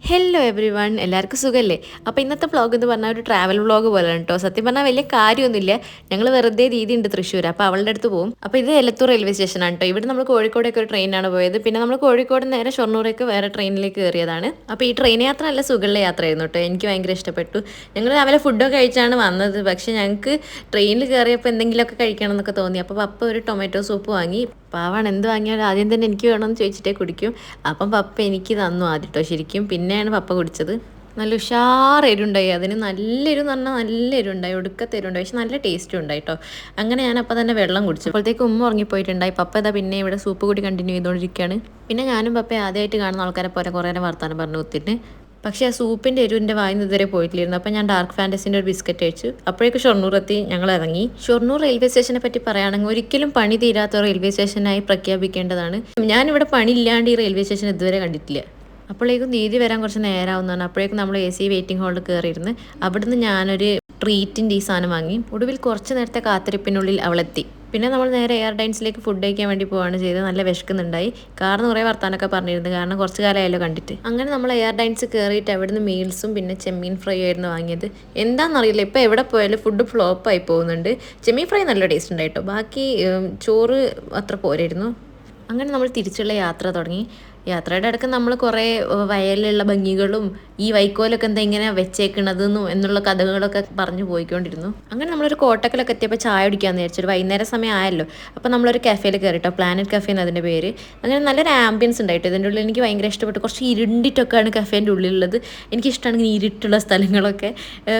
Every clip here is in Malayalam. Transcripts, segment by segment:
ഹലോ എവ്രി വൺ, എല്ലാവർക്കും സുഖമല്ലേ? അപ്പോൾ ഇന്നത്തെ വ്ളോഗ് എന്ന് പറഞ്ഞാൽ ഒരു ട്രാവൽ വ്ളോഗ് പോലെയാണ് കേട്ടോ. സത്യം പറഞ്ഞാൽ വലിയ കാര്യമൊന്നുമില്ല. ഞങ്ങൾ വെറുതെ ദീദി ഉണ്ട് തൃശ്ശൂർ, അപ്പോൾ അവളുടെ അടുത്ത് പോകും. അപ്പോൾ ഇത് എലത്തൂർ റെയിൽവേ സ്റ്റേഷനാണ് കേട്ടോ. ഇവിടെ നമ്മൾ കോഴിക്കോടേക്ക് ഒരു ട്രെയിനാണ് പോയത്. പിന്നെ നമ്മൾ കോഴിക്കോട് നേരെ ഷൊർണൂരേക്ക് വേറെ ട്രെയിനിലേക്ക് കയറിയതാണ്. അപ്പോൾ ഈ ട്രെയിൻ യാത്ര നല്ല സുഖമുള്ള യാത്രയായിരുന്നു കേട്ടോ. എനിക്ക് ഭയങ്കര ഇഷ്ടപ്പെട്ടു. ഞങ്ങൾ രാവിലെ ഫുഡൊക്കെ കഴിച്ചാണ് വന്നത്. പക്ഷേ ഞങ്ങൾക്ക് ട്രെയിനിൽ കയറിയപ്പോൾ എന്തെങ്കിലുമൊക്കെ കഴിക്കണം എന്നൊക്കെ തോന്നി. അപ്പോൾ പപ്പ ഒരു ടൊമാറ്റോ സൂപ്പ് വാങ്ങി. പാവാണ്, എന്ത് വാങ്ങിയാലും ആദ്യം തന്നെ എനിക്ക് വേണമെന്ന് ചോദിച്ചിട്ടേ കുടിക്കും. അപ്പം പപ്പ എനിക്ക് തന്നു ആദ്യം കേട്ടോ. ശരിക്കും പിന്നെയാണ് പപ്പ കുടിച്ചത്. നല്ല ഉഷാർ എരുണ്ടായി, അതിന് നല്ല എരു എന്ന് പറഞ്ഞാൽ നല്ല എരുണ്ടായി, ഒടുക്കത്തെ എരുണ്ടായി, പക്ഷെ നല്ല ടേസ്റ്റും ഉണ്ടായി കേട്ടോ. അങ്ങനെ ഞാൻ അപ്പം തന്നെ വെള്ളം കുടിച്ചു. അപ്പോഴത്തേക്ക് ഉമ്മ ഉറങ്ങിപ്പോയിട്ടുണ്ടായി. പപ്പ ഇതാ പിന്നെ ഇവിടെ സൂപ്പ് കൂടി കണ്ടിന്യൂ ചെയ്തുകൊണ്ടിരിക്കുകയാണ്. പിന്നെ ഞാനും പപ്പ ആദ്യമായിട്ട് കാണുന്ന ആൾക്കാരെ പോലെ കുറേ നേരം വർത്താനം പറഞ്ഞു കുത്തിട്ട്. പക്ഷേ ആ സൂപ്പിൻ്റെ എരുവിൻ്റെ വായിന്ന് ഇതുവരെ പോയിട്ടില്ലായിരുന്നു. അപ്പോൾ ഞാൻ ഡാർക്ക് ഫാൻറ്റസിൻ്റെ ഒരു ബിസ്ക്കറ്റ് കഴിച്ചു. അപ്പോഴേക്ക് ഷൊർണൂർ എത്തി, ഞങ്ങൾ ഇറങ്ങി. ഷൊർണൂർ റെയിൽവേ സ്റ്റേഷനെ പറ്റി പറയുകയാണെങ്കിൽ ഒരിക്കലും പണി തീരാത്ത റെയിൽവേ സ്റ്റേഷനായി പ്രഖ്യാപിക്കേണ്ടതാണ്. ഞാനിവിടെ പണി ഇല്ലാണ്ട് ഈ റെയിൽവേ സ്റ്റേഷൻ ഇതുവരെ കണ്ടിട്ടില്ല. അപ്പോഴേക്കും ദീദി വരാൻ കുറച്ച് നേരമാവുന്നതാണ്. അപ്പോഴേക്കും നമ്മൾ AC വെയിറ്റിംഗ് ഹാളിൽ കയറിയിരുന്നു. അവിടുന്ന് ഞാനൊരു ട്രീറ്റിൻ്റെ ഈ സാധനം വാങ്ങി. ഒടുവിൽ കുറച്ച് നേരത്തെ കാത്തിരിപ്പിനുള്ളിൽ അവളെത്തി. പിന്നെ നമ്മൾ നേരെ എയർലൈൻസിലേക്ക് ഫുഡ് കഴിക്കാൻ വേണ്ടി പോവാണ് ചെയ്തത്. നല്ല വിശക്കുന്നുണ്ടായി. കാരണം കുറേ വർത്താനൊക്കെ പറഞ്ഞിരുന്നു, കാരണം കുറച്ച് കാലമായല്ലോ കണ്ടിട്ട്. അങ്ങനെ നമ്മൾ എയർലൈൻസ് കയറിയിട്ട് അവിടുന്ന് മീൽസും പിന്നെ ചെമ്മീൻ ഫ്രൈ ആയിരുന്നു വാങ്ങിയത്. എന്താണെന്നറിയില്ല, ഇപ്പോൾ എവിടെ പോയാലും ഫുഡ് ഫ്ലോപ്പായി പോകുന്നുണ്ട്. ചെമ്മീൻ ഫ്രൈ നല്ല ടേസ്റ്റ് ഉണ്ടായിട്ടോ, ബാക്കി ചോറ് അത്ര പോരായിരുന്നു. അങ്ങനെ നമ്മൾ തിരിച്ചുള്ള യാത്ര തുടങ്ങി. യാത്രയുടെ ഇടയ്ക്ക് നമ്മൾ കുറേ വയലിലുള്ള ഭംഗികളും ഈ വൈക്കോലൊക്കെ എന്താ ഇങ്ങനെ വെച്ചേക്കണതെന്നും എന്നുള്ള കഥകളൊക്കെ പറഞ്ഞു പോയിക്കൊണ്ടിരുന്നു. അങ്ങനെ നമ്മളൊരു കോട്ടക്കലൊക്കെ എത്തിയപ്പോൾ ചായ കുടിക്കാമെന്ന് വിചാരിച്ചു. ഒരു വൈകുന്നേരം സമയം ആയല്ലോ. അപ്പോൾ നമ്മളൊരു കഫേയിൽ കയറിട്ടോ, പ്ലാനറ്റ് കഫേ എന്ന് അതിൻ്റെ പേര്. അങ്ങനെ നല്ലൊരു ആംബിയൻസ് ഉണ്ടായിട്ട് ഇതിൻ്റെ ഉള്ളിൽ എനിക്ക് ഭയങ്കര ഇഷ്ടപ്പെട്ടു. കുറച്ച് ഇരുണ്ടിട്ടൊക്കെയാണ് കഫേൻ്റെ ഉള്ളിലുള്ളത്. എനിക്കിഷ്ടമാണ് ഇങ്ങനെ ഇരുട്ടുള്ള സ്ഥലങ്ങളൊക്കെ.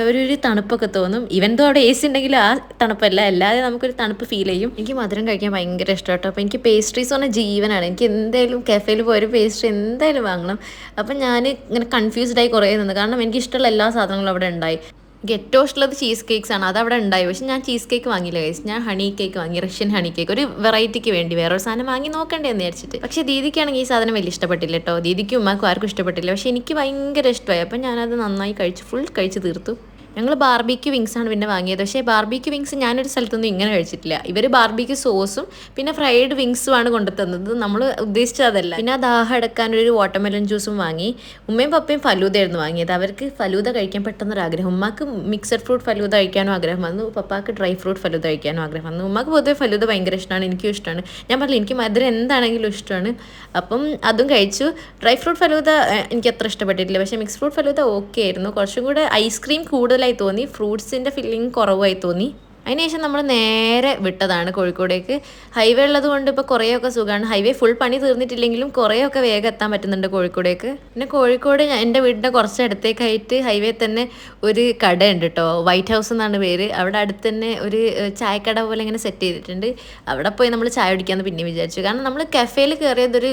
ഒരു തണുപ്പൊക്കെ തോന്നും. ഇവൻ തോ അവിടെ AC ഉണ്ടെങ്കിലും ആ തണുപ്പല്ല, അല്ലാതെ നമുക്കൊരു തണുപ്പ് ഫീൽ ചെയ്യും. എനിക്ക് മധുരം കഴിക്കാൻ ഭയങ്കര ഇഷ്ടമാട്ടോ. അപ്പോൾ എനിക്ക് പേസ്ട്രീസ് പറഞ്ഞാൽ ജീവനാണ്. എനിക്ക് എന്തായാലും കഫേയിൽ പോയൊരു പേസ്ട്രി എന്തായാലും വാങ്ങണം. അപ്പം ഞാൻ ഇങ്ങനെ കൺഫ്യൂസ്ഡായി കുറേ നിന്ന്, കാരണം എനിക്കിഷ്ടമുള്ള എല്ലാ സാധനങ്ങളും അവിടെ ഉണ്ടായി. എനിക്ക് ഏറ്റവും ഇഷ്ടമുള്ളത് ചീസ് കേക്ക്സ് ആണ്, അതവിടെ ഉണ്ടായി. പക്ഷെ ഞാൻ ചീസ് കേക്ക് വാങ്ങിയില്ല ഗൈസ്, ഞാൻ ഹണി കേക്ക് വാങ്ങി, റഷ്യൻ ഹണി കേക്ക്. ഒരു വെറൈറ്റിക്ക് വേണ്ടി വേറൊരു സാധനം വാങ്ങി നോക്കണ്ടേന്ന് വിചാരിച്ചിട്ട്. പക്ഷേ ദീദിക്കാണെങ്കിൽ ഈ സാധനം വലിയ ഇഷ്ടപ്പെട്ടില്ല കേട്ടോ. ദീദിക്കും ഉമ്മാക്കും ആർക്കും ഇഷ്ടപ്പെട്ടില്ല. പക്ഷേ എനിക്ക് ഭയങ്കര ഇഷ്ടമായി. അപ്പം ഞാനത് നന്നായി കഴിച്ചു, ഫുൾ കഴിച്ച് തീർത്തു. ഞങ്ങൾ ബാർബിക്യൂ വിങ്സാണ് പിന്നെ വാങ്ങിയത്. പക്ഷേ ബാർബിക്യൂ വിങ്സ് ഞാനൊരു സ്ഥലത്തൊന്നും ഇങ്ങനെ കഴിച്ചിട്ടില്ല. ഇവർ ബാർബിക്യൂ സോസും പിന്നെ ഫ്രൈഡ് വിങ്സുമാണ് കൊണ്ടുതന്നത്. നമ്മൾ ഉദ്ദേശിച്ചതല്ല. പിന്നെ ആ ദാഹം എടുക്കാനൊരു വാട്ടർമെലൺ ജ്യൂസും വാങ്ങി. ഉമ്മയും പപ്പയും ഫലൂദയായിരുന്നു വാങ്ങിയത്. അവർക്ക് ഫലൂദ കഴിക്കാൻ പെട്ടെന്നൊരാഗ്രഹം. ഉമ്മാക്ക് മിക്സഡ് ഫ്രൂട്ട് ഫലൂദ കഴിക്കാനും ആഗ്രഹം വന്നു, പപ്പാക്ക് ഡ്രൈ ഫ്രൂട്ട് ഫലൂദ കഴിക്കാനും ആഗ്രഹം വന്നു. ഉമ്മാക്ക് പൊതുവെ ഫലൂദ ഭയങ്കര ഇഷ്ടമാണ്, എനിക്കും ഇഷ്ടമാണ്. ഞാൻ പറഞ്ഞില്ല, എനിക്ക് മധുരം എന്താണെങ്കിലും ഇഷ്ടമാണ്. അപ്പം അതും കഴിച്ചു. ഡ്രൈ ഫ്രൂട്ട് ഫലൂദ എനിക്ക് അത്ര ഇഷ്ടപ്പെട്ടിട്ടില്ല, പക്ഷേ മിക്സ് ഫ്രൂട്ട് ഫലൂദ ഓക്കെ ആയിരുന്നു. കുറച്ചും കൂടെ ഐസ്ക്രീം കൂടുതലായി തോന്നി, ഫ്രൂട്ട്സിൻ്റെ ഫില്ലിങ് കുറവായി തോന്നി. അതിനുശേഷം നമ്മൾ നേരെ വിട്ടതാണ് കോഴിക്കോടേക്ക്. ഹൈവേ ഉള്ളത് കൊണ്ട് ഇപ്പോൾ കുറേയൊക്കെ സുഖമാണ്. ഹൈവേ ഫുൾ പണി തീർന്നിട്ടില്ലെങ്കിലും കുറേയൊക്കെ വേഗം എത്താൻ പറ്റുന്നുണ്ട് കോഴിക്കോടേക്ക്. പിന്നെ കോഴിക്കോട് എൻ്റെ വീടിൻ്റെ കുറച്ച് അടുത്തേക്കായിട്ട് ഹൈവേ തന്നെ ഒരു കടയുണ്ട് കേട്ടോ, വൈറ്റ് ഹൗസ് എന്നാണ് പേര്. അവിടെ അടുത്ത് തന്നെ ഒരു ചായക്കട പോലെ ഇങ്ങനെ സെറ്റ് ചെയ്തിട്ടുണ്ട്. അവിടെ പോയി നമ്മൾ ചായ കുടിക്കാമെന്ന് പിന്നെ വിചാരിച്ചു. കാരണം നമ്മൾ കഫേയിൽ കയറിയതൊരു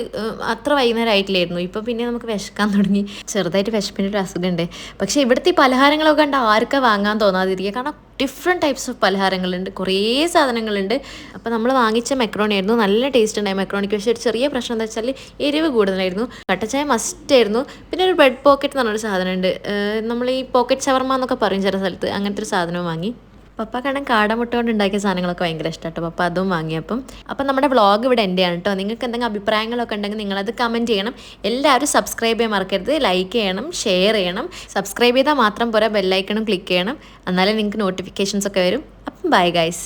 അത്ര വൈകുന്നേരം ആയിട്ടില്ലായിരുന്നു. ഇപ്പം പിന്നെ നമുക്ക് വിശക്കാൻ തുടങ്ങി, ചെറുതായിട്ട് വിശപ്പിൻ്റെ ഒരു അസുഖമുണ്ട്. പക്ഷേ ഇവിടുത്തെ ഈ പലഹാരങ്ങളൊക്കെ കണ്ട് ആർക്കാ വാങ്ങാൻ തോന്നാതിരിക്കുക, കാരണം ഡിഫറെൻറ്റ് ടൈപ്സ് ഓഫ് പലഹാരങ്ങളുണ്ട്, കുറേ സാധനങ്ങളുണ്ട്. അപ്പോൾ നമ്മൾ വാങ്ങിച്ച മെക്രോണി ആയിരുന്നു, നല്ല ടേസ്റ്റ് ഉണ്ടായി മെക്രോണിക്ക്. പക്ഷേ ഒരു ചെറിയ പ്രശ്നം എന്താ വെച്ചാൽ എരിവ് കൂടുതലായിരുന്നു. കട്ടച്ചായ മസ്റ്റായിരുന്നു. പിന്നെ ഒരു ബ്രെഡ് പോക്കറ്റ് എന്ന് പറഞ്ഞൊരു സാധനമുണ്ട്, നമ്മൾ ഈ പോക്കറ്റ് ഷവർമ എന്നൊക്കെ പറയും ചില സ്ഥലത്ത്, അങ്ങനത്തെ ഒരു സാധനവും വാങ്ങി. പപ്പാക്കാണെങ്കിൽ കാടമുട്ട കൊണ്ട് ഉണ്ടാക്കിയ സാധനങ്ങളൊക്കെ ഭയങ്കര ഇഷ്ടമാട്ടോ. പപ്പ അതും വാങ്ങിയപ്പം. അപ്പം നമ്മുടെ വ്ളോഗ് ഇവിടെ എൻ്റെ ആണ് കേട്ടോ. നിങ്ങൾക്ക് എന്തെങ്കിലും അഭിപ്രായങ്ങളൊക്കെ ഉണ്ടെങ്കിൽ നിങ്ങളത് കമൻറ്റ് ചെയ്യണം. എല്ലാവരും സബ്സ്ക്രൈബ് ചെയ്യാൻ മറക്കരുത്, ലൈക്ക് ചെയ്യണം, ഷെയർ ചെയ്യണം. സബ്സ്ക്രൈബ് ചെയ്താൽ മാത്രം പോരാ, ബെല്ലൈക്കണും ക്ലിക്ക് ചെയ്യണം, എന്നാലേ നിങ്ങൾക്ക് നോട്ടിഫിക്കേഷൻസ് ഒക്കെ വരും. അപ്പം ബൈ ഗൈസ്.